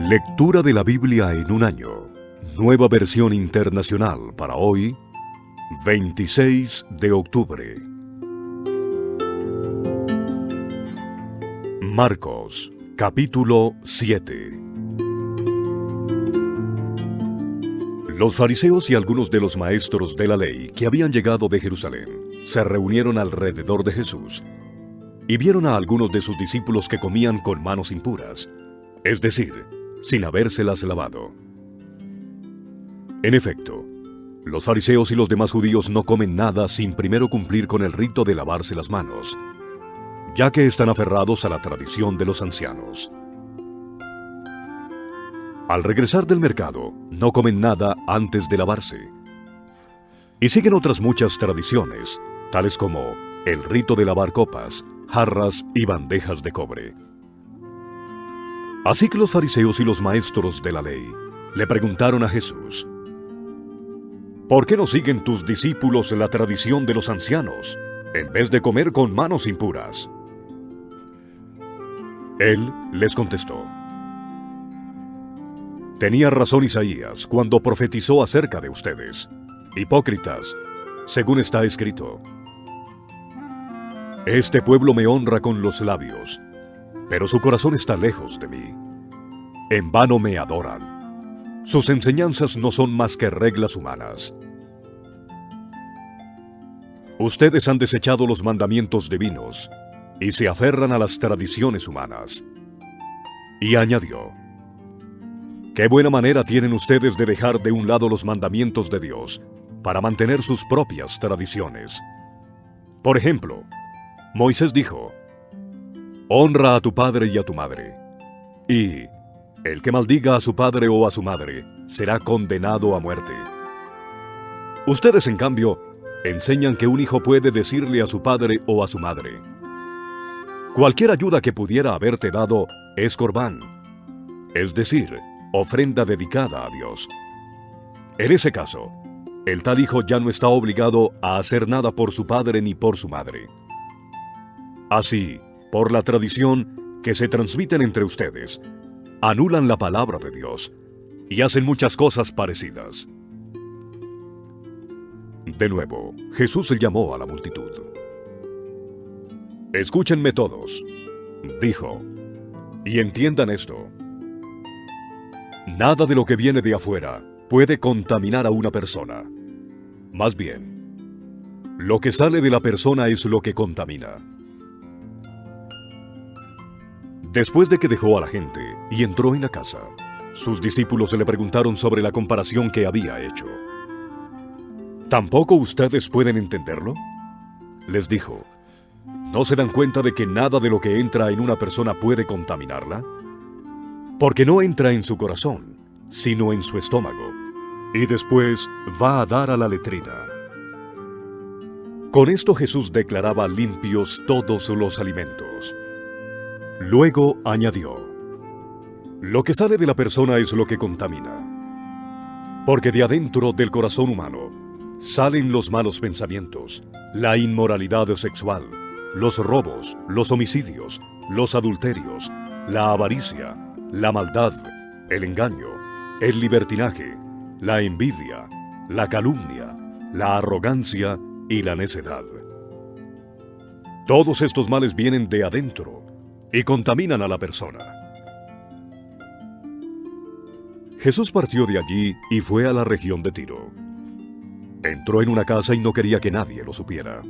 Lectura de la Biblia en un año. Nueva versión internacional para hoy, 26 de octubre. Marcos, capítulo 7. Los fariseos y algunos de los maestros de la ley que habían llegado de Jerusalén se reunieron alrededor de Jesús y vieron a algunos de sus discípulos que comían con manos impuras, es decir, sin habérselas lavado. En efecto, los fariseos y los demás judíos no comen nada sin primero cumplir con el rito de lavarse las manos, ya que están aferrados a la tradición de los ancianos. Al regresar del mercado, no comen nada antes de lavarse. Y siguen otras muchas tradiciones, tales como el rito de lavar copas, jarras y bandejas de cobre. Así que los fariseos y los maestros de la ley le preguntaron a Jesús: ¿por qué no siguen tus discípulos la tradición de los ancianos, en vez de comer con manos impuras? Él les contestó: tenía razón Isaías cuando profetizó acerca de ustedes, hipócritas, según está escrito: este pueblo me honra con los labios, pero su corazón está lejos de mí. En vano me adoran. Sus enseñanzas no son más que reglas humanas. Ustedes han desechado los mandamientos divinos y se aferran a las tradiciones humanas. Y añadió: qué buena manera tienen ustedes de dejar de un lado los mandamientos de Dios para mantener sus propias tradiciones. Por ejemplo, Moisés dijo: honra a tu padre y a tu madre, y el que maldiga a su padre o a su madre será condenado a muerte. Ustedes, en cambio, enseñan que un hijo puede decirle a su padre o a su madre: cualquier ayuda que pudiera haberte dado es corbán, es decir, ofrenda dedicada a Dios. En ese caso, el tal hijo ya no está obligado a hacer nada por su padre ni por su madre. Así, por la tradición que se transmiten entre ustedes, anulan la palabra de Dios y hacen muchas cosas parecidas. De nuevo, Jesús llamó a la multitud. Escúchenme todos, dijo, y entiendan esto. Nada de lo que viene de afuera puede contaminar a una persona. Más bien, lo que sale de la persona es lo que contamina. Después de que dejó a la gente y entró en la casa, sus discípulos le preguntaron sobre la comparación que había hecho. ¿Tampoco ustedes pueden entenderlo? Les dijo: ¿no se dan cuenta de que nada de lo que entra en una persona puede contaminarla? Porque no entra en su corazón, sino en su estómago, y después va a dar a la letrina. Con esto Jesús declaraba limpios todos los alimentos. Luego añadió: lo que sale de la persona es lo que contamina. Porque de adentro del corazón humano salen los malos pensamientos, la inmoralidad sexual, los robos, los homicidios, los adulterios, la avaricia, la maldad, el engaño, el libertinaje, la envidia, la calumnia, la arrogancia y la necedad. Todos estos males vienen de adentro y contaminan a la persona. Jesús partió de allí y fue a la región de Tiro. Entró en una casa y no quería que nadie lo supiera,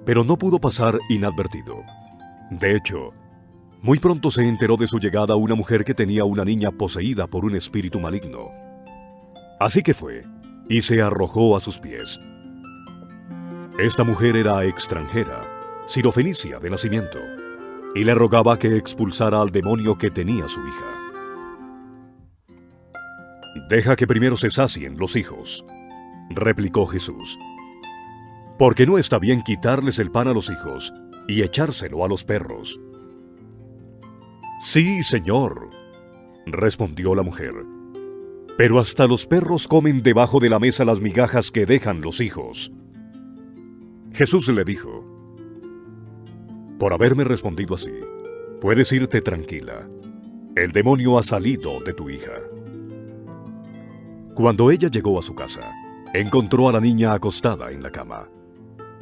pero no pudo pasar inadvertido. De hecho, muy pronto se enteró de su llegada una mujer que tenía una niña poseída por un espíritu maligno. Así que fue y se arrojó a sus pies. Esta mujer era extranjera, sirofenicia de nacimiento, y le rogaba que expulsara al demonio que tenía su hija. Deja que primero se sacien los hijos, replicó Jesús, porque no está bien quitarles el pan a los hijos y echárselo a los perros. Sí, Señor, respondió la mujer, pero hasta los perros comen debajo de la mesa las migajas que dejan los hijos. Jesús le dijo: por haberme respondido así, puedes irte tranquila. el demonio ha salido de tu hija. Cuando ella llegó a su casa, encontró a la niña acostada en la cama.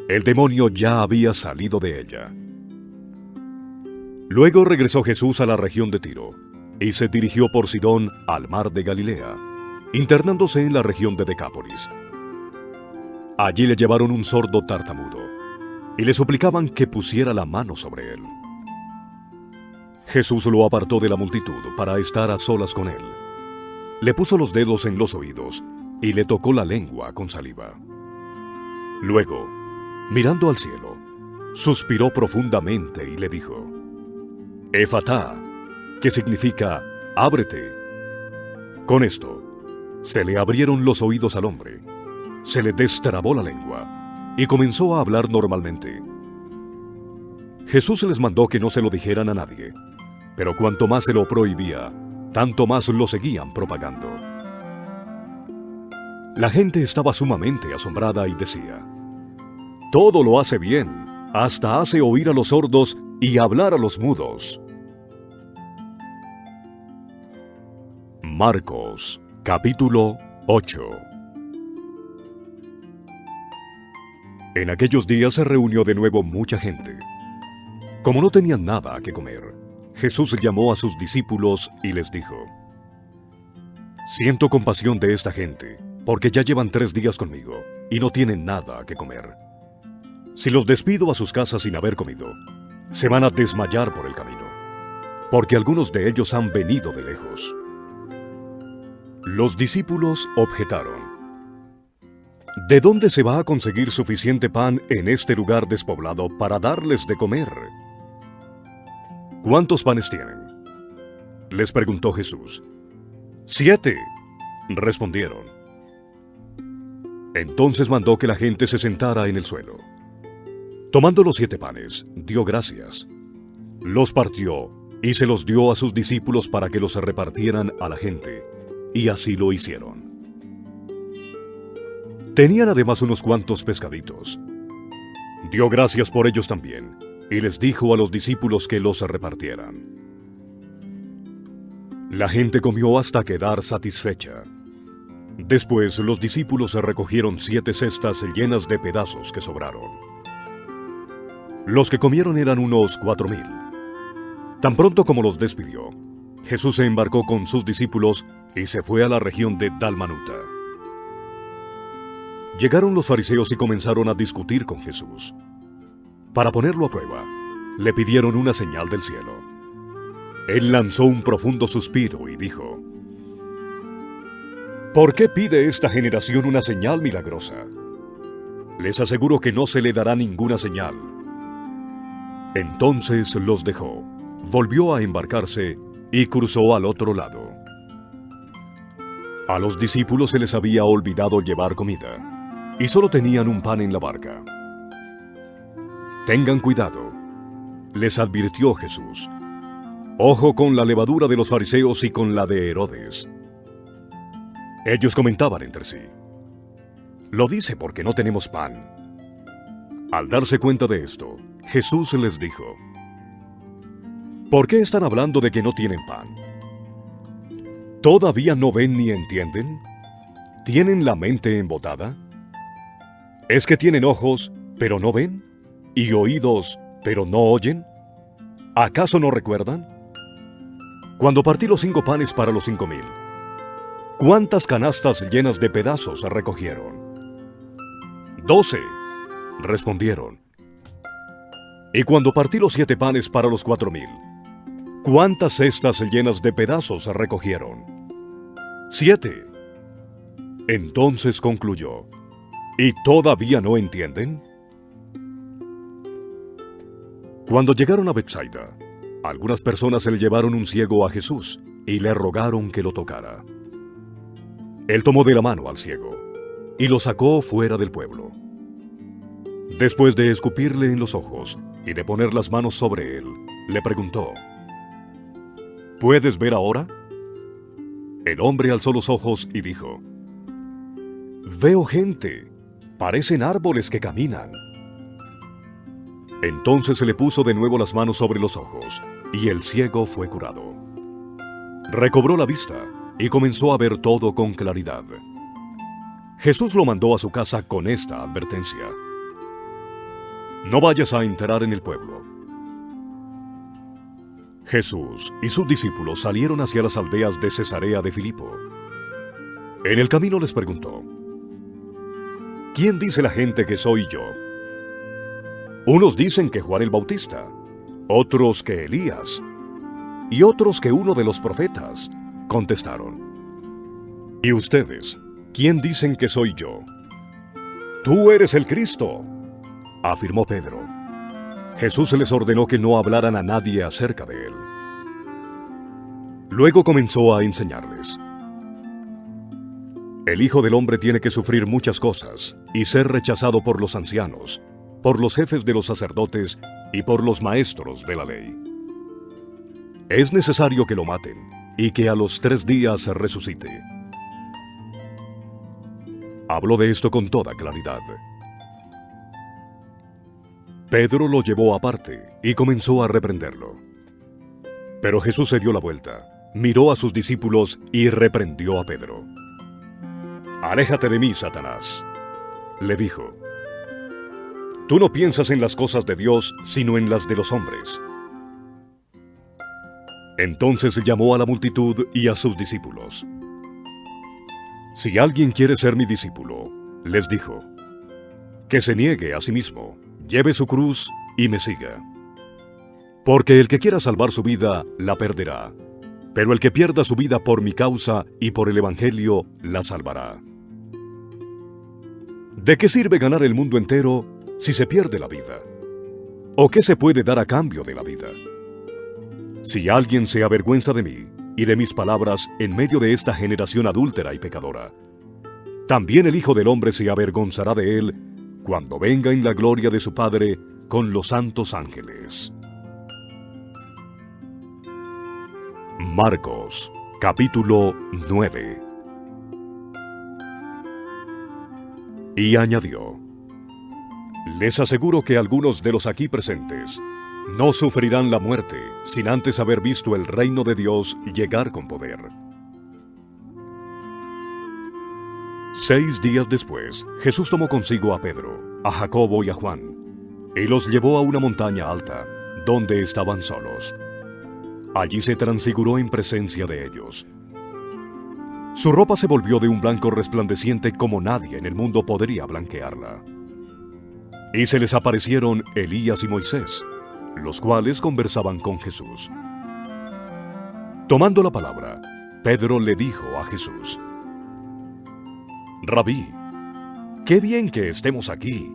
El demonio ya había salido de ella. Luego regresó Jesús a la región de Tiro y se dirigió por Sidón al mar de Galilea, internándose en la región de Decápolis. Allí le llevaron un sordo tartamudo y le suplicaban que pusiera la mano sobre él. Jesús lo apartó de la multitud para estar a solas con él. Le puso los dedos en los oídos y le tocó la lengua con saliva. Luego, mirando al cielo, suspiró profundamente y le dijo: Efatá, que significa ábrete. Con esto, se le abrieron los oídos al hombre, se le destrabó la lengua y comenzó a hablar normalmente. Jesús les mandó que no se lo dijeran a nadie, pero cuanto más se lo prohibía, tanto más lo seguían propagando. La gente estaba sumamente asombrada y decía: todo lo hace bien, hasta hace oír a los sordos y hablar a los mudos. Marcos, capítulo 8. En aquellos días se reunió de nuevo mucha gente. Como no tenían nada que comer, Jesús llamó a sus discípulos y les dijo: Siento compasión de esta gente, porque ya llevan 3 días conmigo y no tienen nada que comer. Si los despido a sus casas sin haber comido, se van a desmayar por el camino, porque algunos de ellos han venido de lejos. Los discípulos objetaron: ¿de dónde se va a conseguir suficiente pan en este lugar despoblado para darles de comer? ¿Cuántos panes tienen?, les preguntó Jesús. 7, respondieron. Entonces mandó que la gente se sentara en el suelo. Tomando los 7 panes, dio gracias, los partió y se los dio a sus discípulos para que los repartieran a la gente, y así lo hicieron. Tenían además unos cuantos pescaditos. Dio gracias por ellos también, y les dijo a los discípulos que los repartieran. La gente comió hasta quedar satisfecha. Después los discípulos recogieron 7 cestas llenas de pedazos que sobraron. Los que comieron eran unos 4,000. Tan pronto como los despidió, Jesús se embarcó con sus discípulos y se fue a la región de Dalmanuta. Llegaron los fariseos y comenzaron a discutir con Jesús. Para ponerlo a prueba, le pidieron una señal del cielo. Él lanzó un profundo suspiro y dijo: ¿por qué pide esta generación una señal milagrosa? Les aseguro que no se le dará ninguna señal. Entonces los dejó, volvió a embarcarse y cruzó al otro lado. A los discípulos se les había olvidado llevar comida, y solo tenían un pan en la barca. Tengan cuidado, les advirtió Jesús. Ojo con la levadura de los fariseos y con la de Herodes. Ellos comentaban entre sí: lo dice porque no tenemos pan. Al darse cuenta de esto, Jesús les dijo: ¿por qué están hablando de que no tienen pan? ¿Todavía no ven ni entienden? ¿Tienen la mente embotada? ¿Es que tienen ojos, pero no ven? ¿Y oídos, pero no oyen? ¿Acaso no recuerdan? Cuando partí los 5 panes para los 5,000, ¿cuántas canastas llenas de pedazos recogieron? 12, respondieron. Y cuando partí los 7 panes para los 4,000, ¿cuántas cestas llenas de pedazos recogieron? 7. Entonces concluyó: ¿y todavía no entienden? Cuando llegaron a Betsaida, algunas personas se le llevaron un ciego a Jesús y le rogaron que lo tocara. Él tomó de la mano al ciego y lo sacó fuera del pueblo. Después de escupirle en los ojos y de poner las manos sobre él, le preguntó: ¿puedes ver ahora? El hombre alzó los ojos y dijo: veo gente, parecen árboles que caminan. Entonces se le puso de nuevo las manos sobre los ojos, y el ciego fue curado. Recobró la vista y comenzó a ver todo con claridad. Jesús lo mandó a su casa con esta advertencia: no vayas a entrar en el pueblo. Jesús y sus discípulos salieron hacia las aldeas de Cesarea de Filipo. En el camino les preguntó: ¿quién dice la gente que soy yo? Unos dicen que Juan el Bautista, otros que Elías, y otros que uno de los profetas, contestaron. ¿Y ustedes, quién dicen que soy yo? Tú eres el Cristo, afirmó Pedro. Jesús les ordenó que no hablaran a nadie acerca de él. Luego comenzó a enseñarles: el Hijo del Hombre tiene que sufrir muchas cosas y ser rechazado por los ancianos, por los jefes de los sacerdotes y por los maestros de la ley. Es necesario que lo maten y que a los 3 días resucite. Habló de esto con toda claridad. Pedro lo llevó aparte y comenzó a reprenderlo. Pero Jesús se dio la vuelta, miró a sus discípulos y reprendió a Pedro. «Aléjate de mí, Satanás», le dijo. «Tú no piensas en las cosas de Dios, sino en las de los hombres». Entonces llamó a la multitud y a sus discípulos. «Si alguien quiere ser mi discípulo», les dijo, «que se niegue a sí mismo, lleve su cruz y me siga. Porque el que quiera salvar su vida, la perderá, pero el que pierda su vida por mi causa y por el Evangelio, la salvará. ¿De qué sirve ganar el mundo entero si se pierde la vida? ¿O qué se puede dar a cambio de la vida? Si alguien se avergüenza de mí y de mis palabras en medio de esta generación adúltera y pecadora, también el Hijo del Hombre se avergonzará de él cuando venga en la gloria de su Padre con los santos ángeles». Marcos, capítulo 9. Y añadió: «Les aseguro que algunos de los aquí presentes no sufrirán la muerte sin antes haber visto el reino de Dios llegar con poder». 6 días después, Jesús tomó consigo a Pedro, a Jacobo y a Juan, y los llevó a una montaña alta, donde estaban solos. Allí se transfiguró en presencia de ellos. Su ropa se volvió de un blanco resplandeciente como nadie en el mundo podría blanquearla. Y se les aparecieron Elías y Moisés, los cuales conversaban con Jesús. Tomando la palabra, Pedro le dijo a Jesús: «Rabí, qué bien que estemos aquí.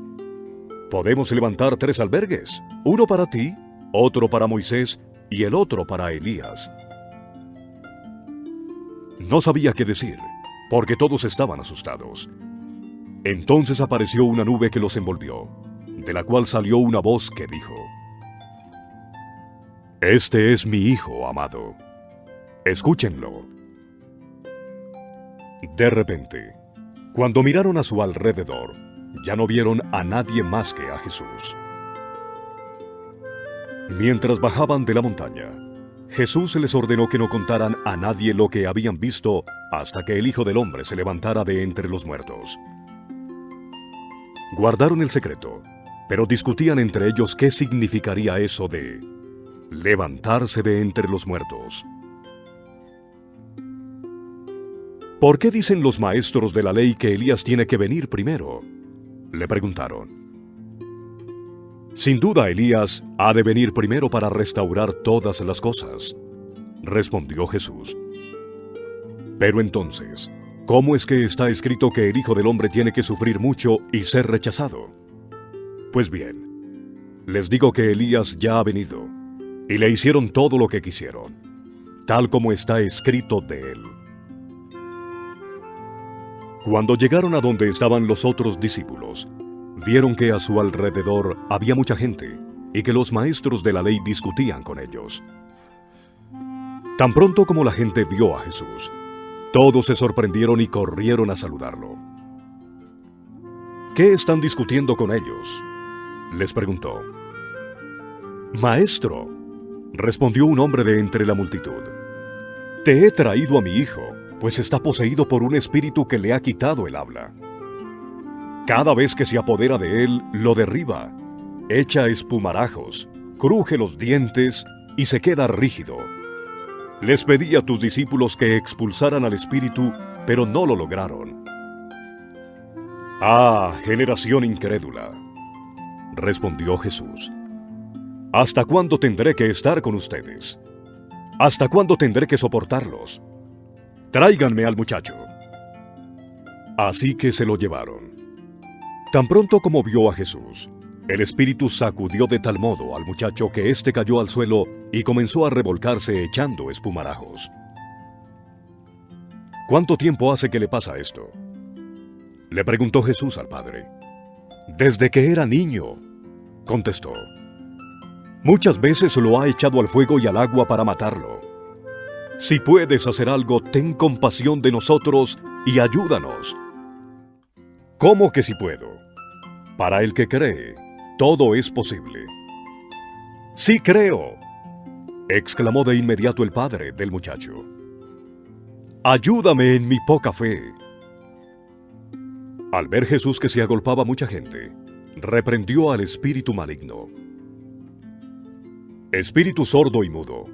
Podemos levantar 3 albergues, uno para ti, otro para Moisés y el otro para Elías». No sabía qué decir, porque todos estaban asustados. Entonces apareció una nube que los envolvió, de la cual salió una voz que dijo: «Este es mi Hijo amado. Escúchenlo». De repente, cuando miraron a su alrededor, ya no vieron a nadie más que a Jesús. Mientras bajaban de la montaña, Jesús les ordenó que no contaran a nadie lo que habían visto hasta que el Hijo del Hombre se levantara de entre los muertos. Guardaron el secreto, pero discutían entre ellos qué significaría eso de levantarse de entre los muertos. «¿Por qué dicen los maestros de la ley que Elías tiene que venir primero?», le preguntaron. «Sin duda Elías ha de venir primero para restaurar todas las cosas», respondió Jesús. «Pero entonces, ¿cómo es que está escrito que el Hijo del Hombre tiene que sufrir mucho y ser rechazado? Pues bien, les digo que Elías ya ha venido, y le hicieron todo lo que quisieron, tal como está escrito de él». Cuando llegaron a donde estaban los otros discípulos, vieron que a su alrededor había mucha gente y que los maestros de la ley discutían con ellos. Tan pronto como la gente vio a Jesús, todos se sorprendieron y corrieron a saludarlo. «¿Qué están discutiendo con ellos?», les preguntó. «Maestro», respondió un hombre de entre la multitud, Te he traído a mi hijo, pues está poseído por un espíritu que le ha quitado el habla. Cada vez que se apodera de él, lo derriba, echa espumarajos, cruje los dientes y se queda rígido. Les pedí a tus discípulos que expulsaran al espíritu, pero no lo lograron. Ah, generación incrédula, respondió Jesús. ¿Hasta cuándo tendré que estar con ustedes? ¿Hasta cuándo tendré que soportarlos? Tráiganme al muchacho. Así que se lo llevaron. Tan pronto como vio a Jesús, el espíritu sacudió de tal modo al muchacho que éste cayó al suelo y comenzó a revolcarse echando espumarajos. ¿Cuánto tiempo hace que le pasa esto?, le preguntó Jesús al padre. Desde que era niño, contestó. Muchas veces lo ha echado al fuego y al agua para matarlo. Si puedes hacer algo, ten compasión de nosotros y ayúdanos. ¿Cómo que si puedo? Para el que cree, todo es posible. ¡Sí creo!, exclamó de inmediato el padre del muchacho. Ayúdame en mi poca fe. Al ver Jesús que se agolpaba mucha gente, reprendió al espíritu maligno. Espíritu sordo y mudo,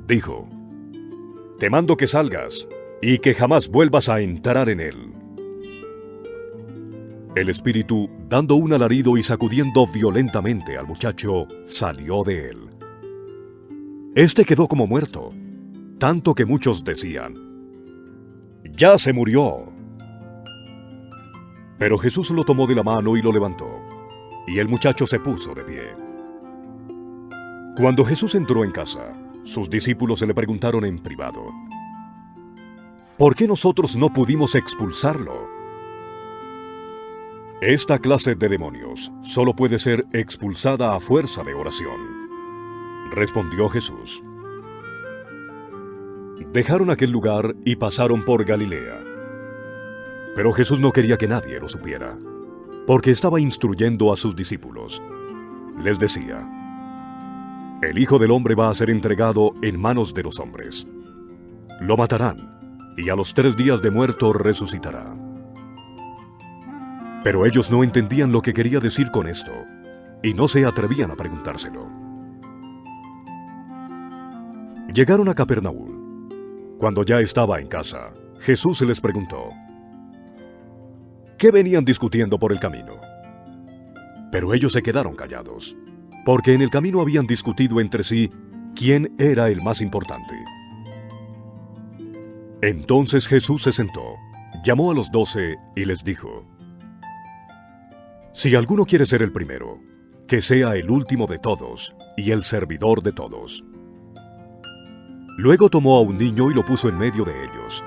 dijo, te mando que salgas y que jamás vuelvas a entrar en él. El espíritu, dando un alarido y sacudiendo violentamente al muchacho, salió de él. Este quedó como muerto, tanto que muchos decían, ¡ya se murió! Pero Jesús lo tomó de la mano y lo levantó, y el muchacho se puso de pie. Cuando Jesús entró en casa, sus discípulos se le preguntaron en privado, ¿por qué nosotros no pudimos expulsarlo? Esta clase de demonios solo puede ser expulsada a fuerza de oración, respondió Jesús. Dejaron aquel lugar y pasaron por Galilea. Pero Jesús no quería que nadie lo supiera, porque estaba instruyendo a sus discípulos. Les decía, el Hijo del Hombre va a ser entregado en manos de los hombres. Lo matarán, y a los 3 días de muerto resucitará. Pero ellos no entendían lo que quería decir con esto, y no se atrevían a preguntárselo. Llegaron a Capernaum. Cuando ya estaba en casa, Jesús les preguntó, ¿qué venían discutiendo por el camino? Pero ellos se quedaron callados, porque en el camino habían discutido entre sí quién era el más importante. Entonces Jesús se sentó, llamó a los 12 y les dijo, si alguno quiere ser el primero, que sea el último de todos y el servidor de todos. Luego tomó a un niño y lo puso en medio de ellos.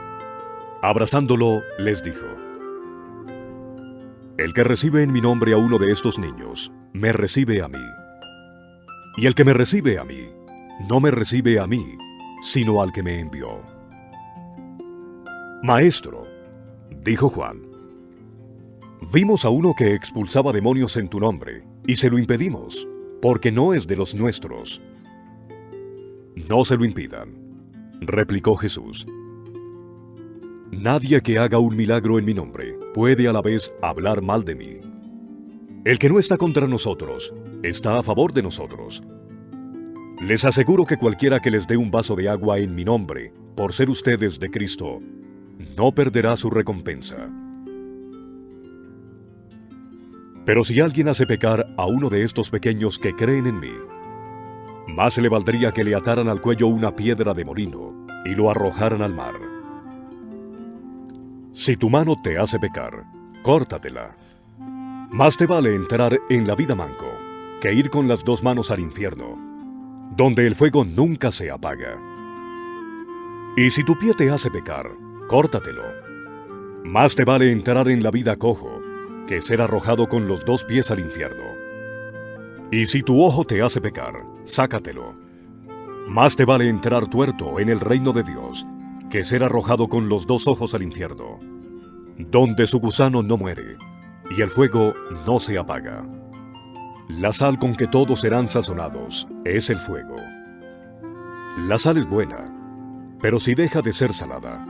Abrazándolo, les dijo, el que recibe en mi nombre a uno de estos niños, me recibe a mí. Y el que me recibe a mí, no me recibe a mí, sino al que me envió. Maestro, dijo Juan, vimos a uno que expulsaba demonios en tu nombre, y se lo impedimos, porque no es de los nuestros. No se lo impidan, replicó Jesús. Nadie que haga un milagro en mi nombre puede a la vez hablar mal de mí. El que no está contra nosotros, está a favor de nosotros. Les aseguro que cualquiera que les dé un vaso de agua en mi nombre, por ser ustedes de Cristo, no perderá su recompensa. Pero si alguien hace pecar a uno de estos pequeños que creen en mí, más le valdría que le ataran al cuello una piedra de molino y lo arrojaran al mar. Si tu mano te hace pecar, córtatela. Más te vale entrar en la vida manco que ir con las 2 manos al infierno, donde el fuego nunca se apaga. Y si tu pie te hace pecar, córtatelo. Más te vale entrar en la vida cojo que ser arrojado con los 2 pies al infierno. Y si tu ojo te hace pecar, sácatelo. Más te vale entrar tuerto en el reino de Dios que ser arrojado con los 2 ojos al infierno, donde su gusano no muere y el fuego no se apaga. La sal con que todos serán sazonados es el fuego. La sal es buena, Pero si deja de ser salada,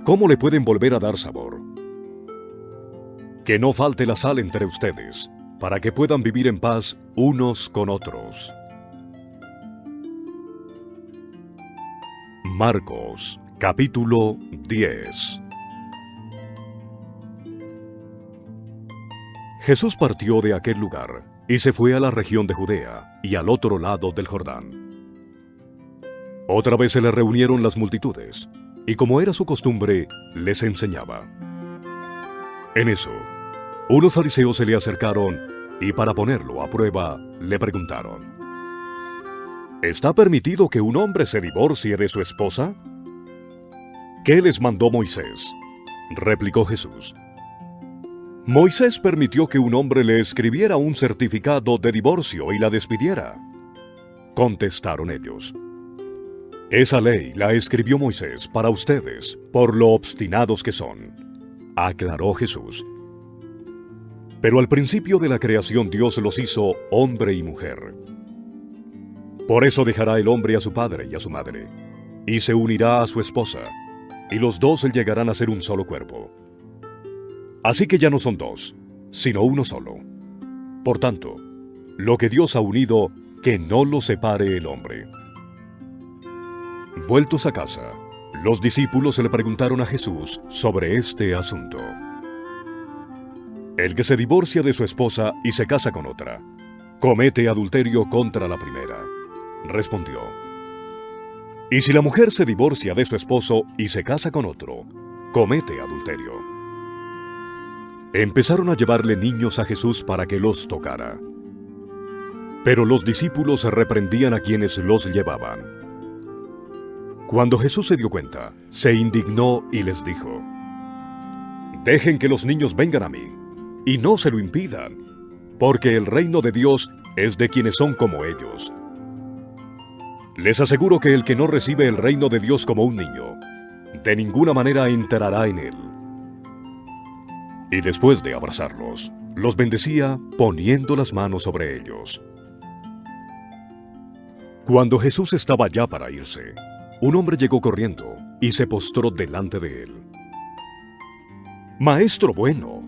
¿cómo le pueden volver a dar sabor? Que no falte la sal entre ustedes, para que puedan vivir en paz unos con otros. Marcos, capítulo 10. Jesús partió de aquel lugar y se fue a la región de Judea y al otro lado del Jordán. Otra vez se le reunieron las multitudes, y como era su costumbre, les enseñaba. En eso, unos fariseos se le acercaron y para ponerlo a prueba, le preguntaron: ¿está permitido que un hombre se divorcie de su esposa? ¿Qué les mandó Moisés? Replicó Jesús. Moisés permitió que un hombre le escribiera un certificado de divorcio y la despidiera. Contestaron ellos. Esa ley la escribió Moisés para ustedes, por lo obstinados que son, aclaró Jesús. Pero al principio de la creación Dios los hizo hombre y mujer. Por eso dejará el hombre a su padre y a su madre, y se unirá a su esposa, y los dos llegarán a ser un solo cuerpo. Así que ya no son dos, sino uno solo. Por tanto, lo que Dios ha unido, que no lo separe el hombre. Vueltos a casa, los discípulos le preguntaron a Jesús sobre este asunto. El que se divorcia de su esposa y se casa con otra, comete adulterio contra la primera, respondió. Y si la mujer se divorcia de su esposo y se casa con otro, comete adulterio. Empezaron a llevarle niños a Jesús para que los tocara. Pero los discípulos reprendían a quienes los llevaban. Cuando Jesús se dio cuenta, se indignó y les dijo: dejen que los niños vengan a mí, y no se lo impidan, porque el reino de Dios es de quienes son como ellos. Les aseguro que el que no recibe el reino de Dios como un niño, de ninguna manera entrará en él. Y después de abrazarlos, los bendecía poniendo las manos sobre ellos. Cuando Jesús estaba ya para irse, un hombre llegó corriendo y se postró delante de él. Maestro bueno,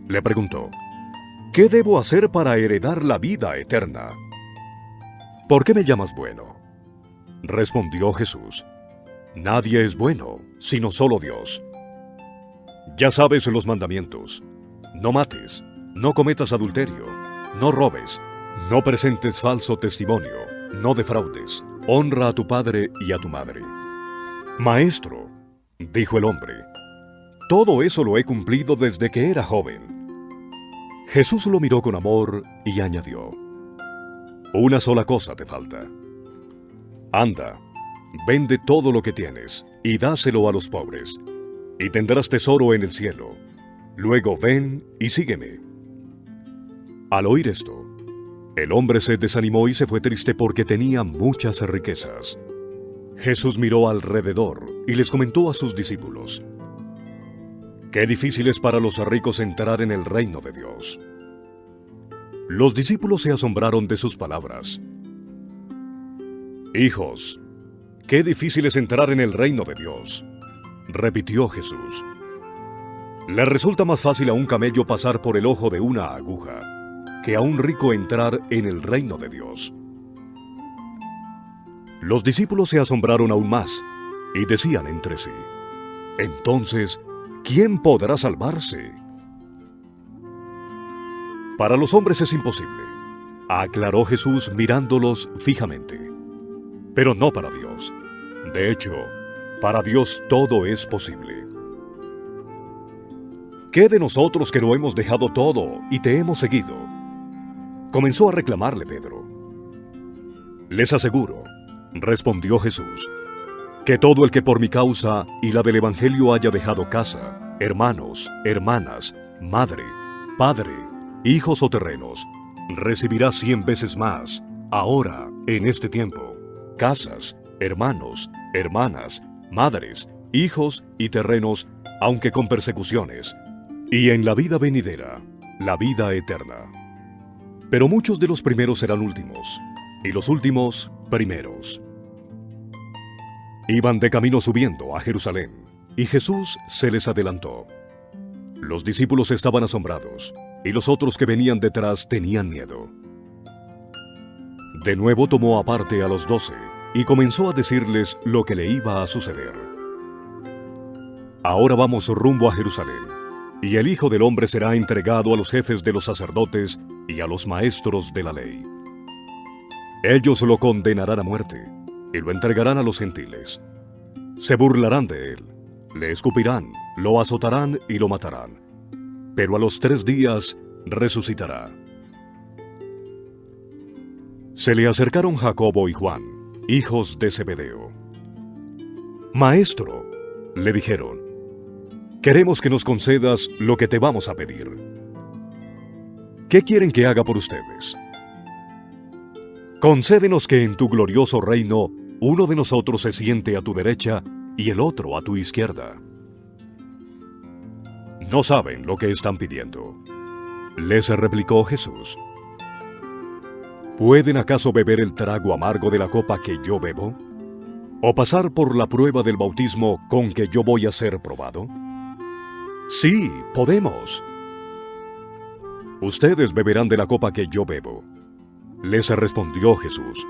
le preguntó, ¿qué debo hacer para heredar la vida eterna? ¿Por qué me llamas bueno? Respondió Jesús, nadie es bueno, sino solo Dios. Ya sabes los mandamientos: no mates, no cometas adulterio, no robes, no presentes falso testimonio, no defraudes, honra a tu padre y a tu madre. Maestro, dijo el hombre, todo eso lo he cumplido desde que era joven. Jesús lo miró con amor y añadió: una sola cosa te falta. Anda, vende todo lo que tienes y dáselo a los pobres, y tendrás tesoro en el cielo. Luego ven y sígueme. Al oír esto, el hombre se desanimó y se fue triste porque tenía muchas riquezas. Jesús miró alrededor y les comentó a sus discípulos: qué difícil es para los ricos entrar en el reino de Dios. Los discípulos se asombraron de sus palabras. Hijos, qué difícil es entrar en el reino de Dios, repitió Jesús. Le resulta más fácil a un camello pasar por el ojo de una aguja que a un rico entrar en el reino de Dios. Los discípulos se asombraron aún más y decían entre sí: entonces, ¿quién podrá salvarse? Para los hombres es imposible, aclaró Jesús mirándolos fijamente, pero no para Dios. De hecho, para Dios todo es posible. ¿Qué de nosotros que lo hemos dejado todo y te hemos seguido? Comenzó a reclamarle Pedro. Les aseguro, respondió Jesús, que todo el que por mi causa y la del Evangelio haya dejado casa, hermanos, hermanas, madre, padre, hijos o terrenos, recibirá 100 veces más, ahora, en este tiempo, casas, hermanos, hermanas, madres, hijos y terrenos, aunque con persecuciones, y en la vida venidera, la vida eterna. Pero muchos de los primeros serán últimos, y los últimos primeros. Iban de camino subiendo a Jerusalén, y Jesús se les adelantó. Los discípulos estaban asombrados, y los otros que venían detrás tenían miedo. De nuevo tomó aparte a los 12, y comenzó a decirles lo que le iba a suceder. Ahora vamos rumbo a Jerusalén, y el Hijo del Hombre será entregado a los jefes de los sacerdotes y a los maestros de la ley. Ellos lo condenarán a muerte, y lo entregarán a los gentiles. Se burlarán de él, le escupirán, lo azotarán y lo matarán. Pero a los 3 días resucitará. Se le acercaron Jacobo y Juan, hijos de Zebedeo. Maestro, le dijeron, queremos que nos concedas lo que te vamos a pedir. ¿Qué quieren que haga por ustedes? Concédenos que en tu glorioso reino uno de nosotros se siente a tu derecha y el otro a tu izquierda. No saben lo que están pidiendo. Les replicó Jesús. ¿Pueden acaso beber el trago amargo de la copa que yo bebo? ¿O pasar por la prueba del bautismo con que yo voy a ser probado? Sí, podemos. Ustedes beberán de la copa que yo bebo, les respondió Jesús.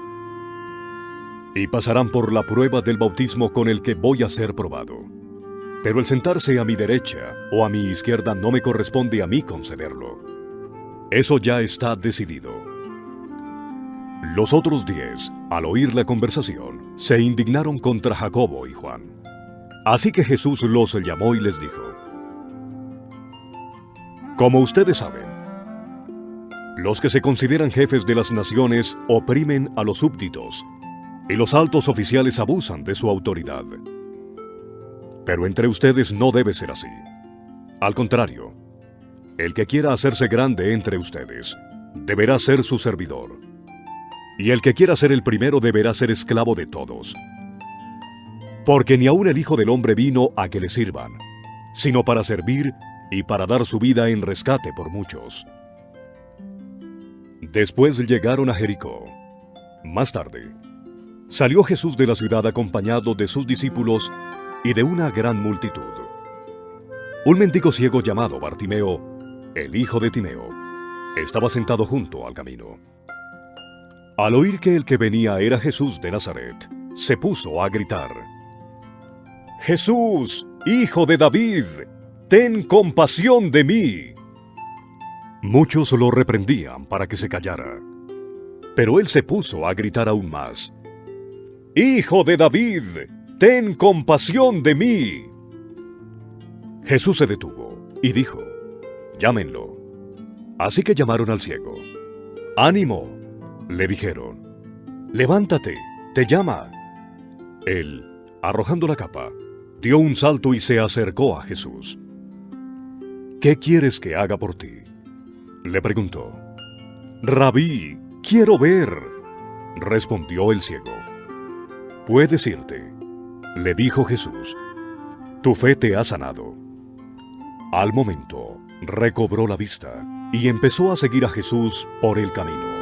Y pasarán por la prueba del bautismo con el que voy a ser probado. Pero el sentarse a mi derecha o a mi izquierda no me corresponde a mí concederlo. Eso ya está decidido. Los otros 10, al oír la conversación, se indignaron contra Jacobo y Juan. Así que Jesús los llamó y les dijo: Como ustedes saben, los que se consideran jefes de las naciones oprimen a los súbditos, y los altos oficiales abusan de su autoridad. Pero entre ustedes no debe ser así. Al contrario, el que quiera hacerse grande entre ustedes, deberá ser su servidor. Y el que quiera ser el primero deberá ser esclavo de todos. Porque ni aun el Hijo del Hombre vino a que le sirvan, sino para servir y para dar su vida en rescate por muchos. Después llegaron a Jericó. Más tarde, salió Jesús de la ciudad acompañado de sus discípulos y de una gran multitud. Un mendigo ciego llamado Bartimeo, el hijo de Timeo, estaba sentado junto al camino. Al oír que el que venía era Jesús de Nazaret, se puso a gritar: «Jesús, hijo de David, ten compasión de mí». Muchos lo reprendían para que se callara, pero él se puso a gritar aún más: «Hijo de David, ten compasión de mí». Jesús se detuvo y dijo: «Llámenlo». Así que llamaron al ciego. «Ánimo», le dijeron, «levántate, te llama». Él, arrojando la capa, dio un salto y se acercó a Jesús. «¿Qué quieres que haga por ti?», le preguntó. «Rabí, quiero ver», respondió el ciego. «Puedes irte», le dijo Jesús. «Tu fe te ha sanado». Al momento, recobró la vista y empezó a seguir a Jesús por el camino.